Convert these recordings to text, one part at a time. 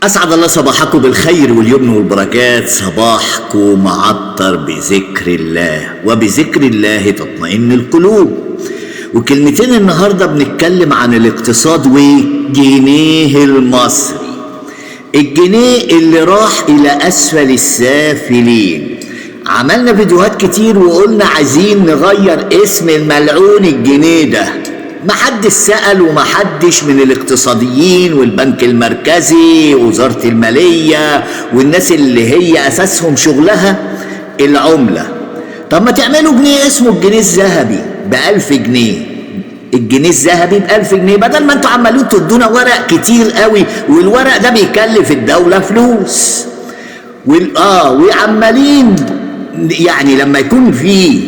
أسعد الله صباحكم بالخير واليمن والبركات. صباحكم معطر بذكر الله، وبذكر الله تطمئن القلوب. وكلمتين النهاردة بنتكلم عن الاقتصاد والجنيه المصري، الجنيه اللي راح إلى أسفل السافلين. عملنا فيديوهات كتير وقلنا عايزين نغير اسم الملعون الجنيه ده. محدش سأل ومحدش من الاقتصاديين والبنك المركزي ووزارة المالية والناس اللي هي أساسهم شغلها العملة. طب ما تعملوا جنيه اسمه الجنيه الذهبي ب1000 جنيه، الجنيه الذهبي ب1000 جنيه، بدل ما انتوا عمالين تدونا ورق كتير قوي، والورق ده بيكلف الدولة فلوس. وعمالين يعني لما يكون في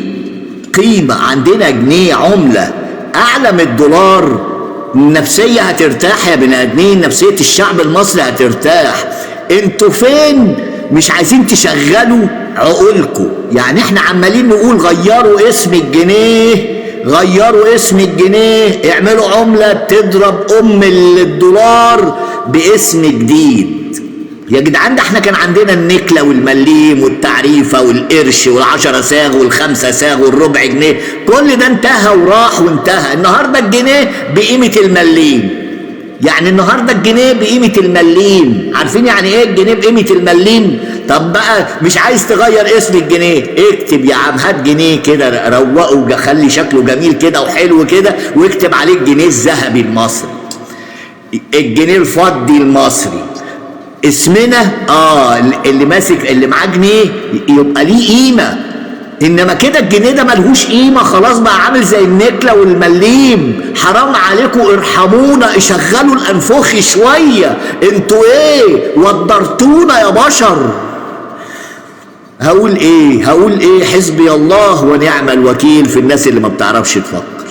قيمة عندنا جنيه عملة أعلى من الدولار، النفسية هترتاح يا بني آدمين، نفسية الشعب المصري هترتاح. انتوا فين؟ مش عايزين تشغلوا عقولكم. يعني احنا عمالين نقول غيروا اسم الجنيه، غيروا اسم الجنيه، اعملوا عملة تضرب الدولار باسم جديد. يا جدعان ده احنا كان عندنا النكلة والمليم والتعريفة والقرش والعشرة ساغ والخمسة ساغ والربع جنيه، كل ده انتهى وراح وانتهى. النهاردة الجنيه بقيمة المليم، يعني النهاردة الجنيه بقيمة المليم. عارفين يعني ايه الجنيه بقيمة المليم؟ طب بقى مش عايز تغير اسم الجنيه، اكتب يا عم، هات جنيه كده روقه وخلي شكله جميل كده وحلو كده، واكتب عليه الجنيه الذهبي المصري، الجنيه الفضي المصري. اسمنا اللي ماسك اللي معاه جنيه يبقى ليه قيمه. انما كده الجنيه ده ملهوش قيمه، خلاص بقى عامل زي النكله والمليم. حرام عليكم، ارحمونا، اشغلوا الانفخ شويه. انتوا ايه وضرتونا يا بشر. هقول ايه؟ حسبي الله ونعم الوكيل في الناس اللي ما بتعرفش تفكر.